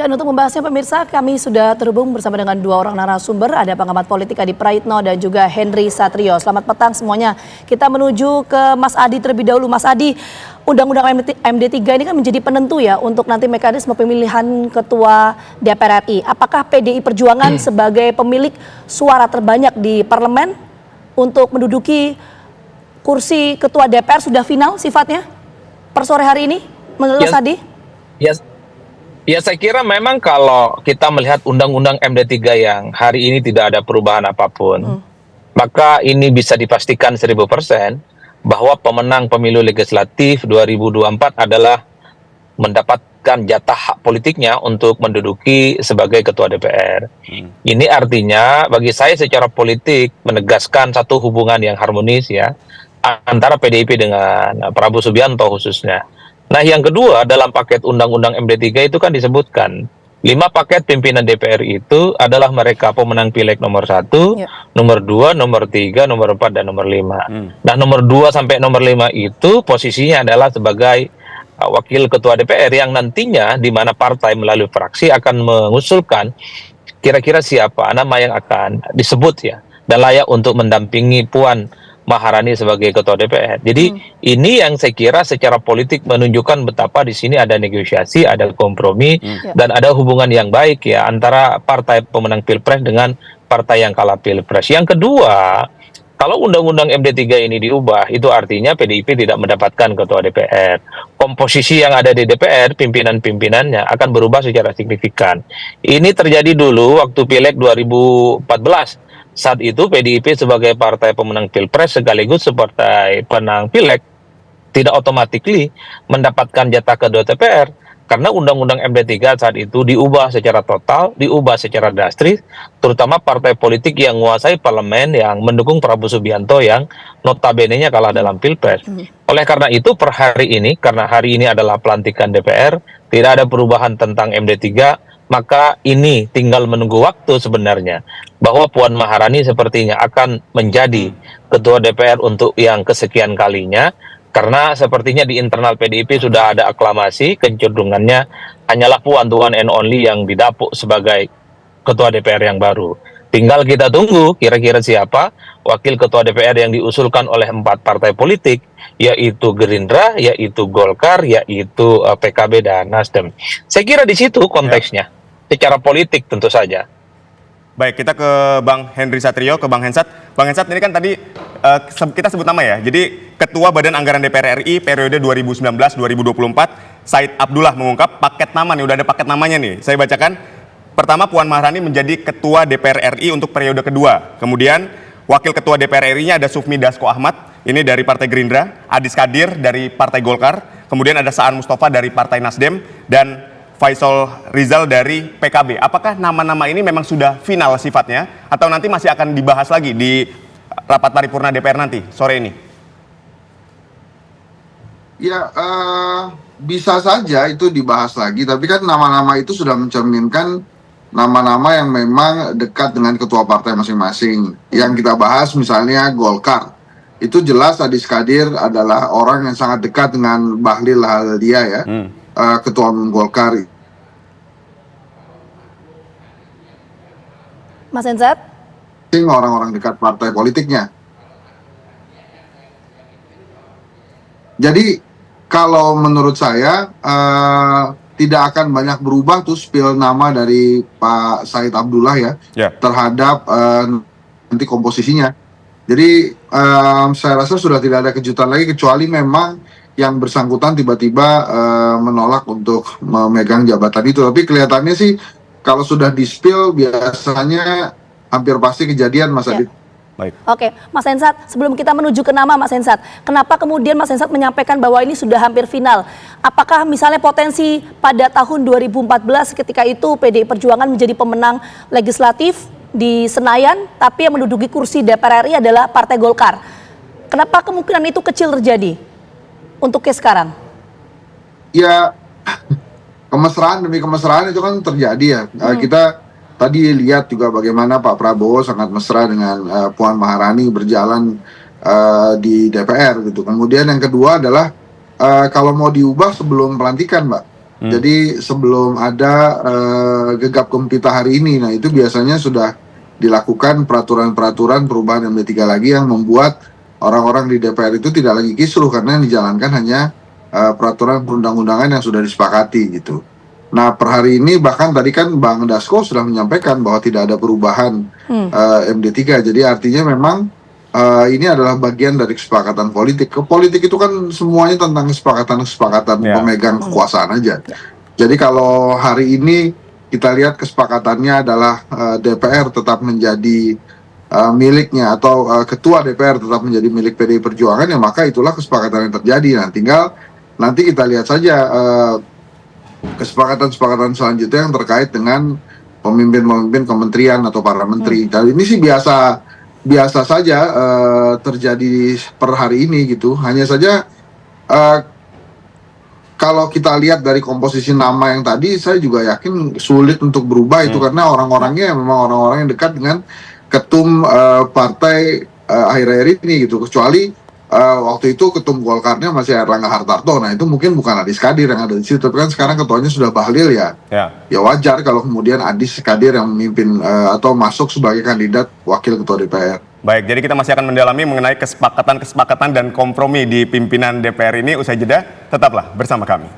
Dan untuk membahasnya pemirsa, kami sudah terhubung bersama dengan dua orang narasumber, ada pengamat politik Adi Praitno dan juga Henry Satrio. Selamat petang semuanya. Kita menuju ke Mas Adi terlebih dahulu. Mas Adi, Undang-Undang MD3 ini kan menjadi penentu ya untuk nanti mekanisme pemilihan ketua DPR RI. Apakah PDI Perjuangan sebagai pemilik suara terbanyak di parlemen untuk menduduki kursi ketua DPR sudah final sifatnya per sore hari ini menurut Mas Adi? Ya, saya kira memang kalau kita melihat Undang-Undang MD3 yang hari ini tidak ada perubahan apapun, maka ini bisa dipastikan 1000% bahwa pemenang pemilu legislatif 2024 adalah mendapatkan jatah hak politiknya untuk menduduki sebagai ketua DPR. Ini artinya bagi saya secara politik menegaskan satu hubungan yang harmonis ya antara PDIP dengan Prabowo Subianto khususnya. Nah, yang kedua, dalam paket Undang-Undang MD3 itu kan disebutkan 5 paket pimpinan DPR itu adalah mereka pemenang pileg nomor 1, nomor 2, nomor 3, nomor 4, dan nomor 5. Nah, nomor 2 sampai nomor 5 itu posisinya adalah sebagai wakil ketua DPR yang nantinya di mana partai melalui fraksi akan mengusulkan kira-kira siapa nama yang akan disebut ya dan layak untuk mendampingi Puan Maharani sebagai ketua DPR. Jadi ini yang saya kira secara politik menunjukkan betapa di sini ada negosiasi, ada kompromi, dan ada hubungan yang baik ya antara partai pemenang Pilpres dengan partai yang kalah Pilpres. Yang kedua, kalau Undang-Undang MD3 ini diubah, itu artinya PDIP tidak mendapatkan ketua DPR. Komposisi yang ada di DPR, pimpinan-pimpinannya akan berubah secara signifikan. Ini terjadi dulu waktu Pileg 2014. Saat itu PDIP sebagai partai pemenang Pilpres sekaligus sebagai pemenang Pileg tidak otomatis mendapatkan jatah kedua DPR karena Undang-Undang MD3 saat itu diubah secara total, diubah secara drastis, terutama partai politik yang menguasai parlemen yang mendukung Prabowo Subianto yang notabene-nya kalah dalam Pilpres. Oleh karena itu per hari ini, karena hari ini adalah pelantikan DPR, tidak ada perubahan tentang MD3, maka ini tinggal menunggu waktu sebenarnya bahwa Puan Maharani sepertinya akan menjadi ketua DPR untuk yang kesekian kalinya karena sepertinya di internal PDIP sudah ada aklamasi kecenderungannya hanyalah Puan the one and only yang didapuk sebagai ketua DPR yang baru. Tinggal kita tunggu kira-kira siapa wakil ketua DPR yang diusulkan oleh 4 partai politik, yaitu Gerindra, yaitu Golkar, yaitu PKB dan Nasdem. Saya kira di situ konteksnya. Secara politik tentu saja. Baik, kita ke Bang Henry Satrio, ke Bang Hensat. Bang Hensat, ini kan tadi kita sebut nama ya. Jadi Ketua Badan Anggaran DPR RI periode 2019-2024, Said Abdullah mengungkap paket nama nih, udah ada paket namanya nih. Saya bacakan. Pertama, Puan Maharani menjadi Ketua DPR RI untuk periode kedua. Kemudian Wakil Ketua DPR RI-nya ada Sufmi Dasko Ahmad, ini dari Partai Gerindra, Adis Kadir dari Partai Golkar, kemudian ada Saan Mustafa dari Partai Nasdem, dan Faisal Rizal dari PKB. Apakah nama-nama ini memang sudah final sifatnya atau nanti masih akan dibahas lagi di rapat paripurna DPR nanti sore ini? Ya, bisa saja itu dibahas lagi, tapi kan nama-nama itu sudah mencerminkan nama-nama yang memang dekat dengan ketua partai masing-masing. Yang kita bahas misalnya Golkar, itu jelas Adis Kadir adalah orang yang sangat dekat dengan Bahlil Lahadalia ya, ketua umum Golkar. Mas Hensat? Orang-orang dekat partai politiknya. Jadi kalau menurut saya tidak akan banyak berubah tuh spill nama dari Pak Said Abdullah ya terhadap nanti komposisinya. Jadi saya rasa sudah tidak ada kejutan lagi kecuali memang yang bersangkutan tiba-tiba menolak untuk memegang jabatan itu. Tapi kelihatannya sih kalau sudah di-spill biasanya hampir pasti kejadian, Mas Adit. Baik. Oke, Mas Hensat, sebelum kita menuju ke nama Mas Hensat, kenapa kemudian Mas Hensat menyampaikan bahwa ini sudah hampir final? Apakah misalnya potensi pada tahun 2014 ketika itu PDI Perjuangan menjadi pemenang legislatif di Senayan, tapi yang menduduki kursi DPR RI adalah Partai Golkar? Kenapa kemungkinan itu kecil terjadi untuk sekarang? Ya, kemesraan demi kemesraan itu kan terjadi ya. Kita tadi lihat juga bagaimana Pak Prabowo sangat mesra dengan Puan Maharani berjalan di DPR gitu. Kemudian yang kedua adalah kalau mau diubah sebelum pelantikan, Mbak. Jadi sebelum ada gegap gempita hari ini, nah itu biasanya sudah dilakukan peraturan-peraturan perubahan MD3 lagi yang membuat orang-orang di DPR itu tidak lagi kisruh karena yang dijalankan hanya peraturan perundang-undangan yang sudah disepakati gitu. Nah per hari ini bahkan tadi kan Bang Dasko sudah menyampaikan bahwa tidak ada perubahan MD3, jadi artinya memang ini adalah bagian dari kesepakatan politik. Politik itu kan semuanya tentang kesepakatan pemegang kekuasaan aja. Jadi kalau hari ini kita lihat kesepakatannya adalah DPR tetap menjadi miliknya atau ketua DPR tetap menjadi milik PDI Perjuangan, ya maka itulah kesepakatan yang terjadi. Nah tinggal nanti kita lihat saja kesepakatan-kesepakatan selanjutnya yang terkait dengan pemimpin-pemimpin kementerian atau para menteri. Dan ini sih biasa saja terjadi per hari ini gitu. Hanya saja kalau kita lihat dari komposisi nama yang tadi, saya juga yakin sulit untuk berubah itu karena orang-orangnya memang orang-orang yang dekat dengan ketum partai akhir-akhir ini gitu. Kecuali waktu itu ketum Golkarnya masih Erlangga Hartarto. Nah itu mungkin bukan Adis Kadir yang ada di situ, tapi kan sekarang ketuanya sudah Bahlil ya. Ya wajar kalau kemudian Adis Kadir yang memimpin atau masuk sebagai kandidat wakil ketua DPR. Baik, jadi kita masih akan mendalami mengenai kesepakatan dan kompromi di pimpinan DPR ini. Usai jeda, tetaplah bersama kami.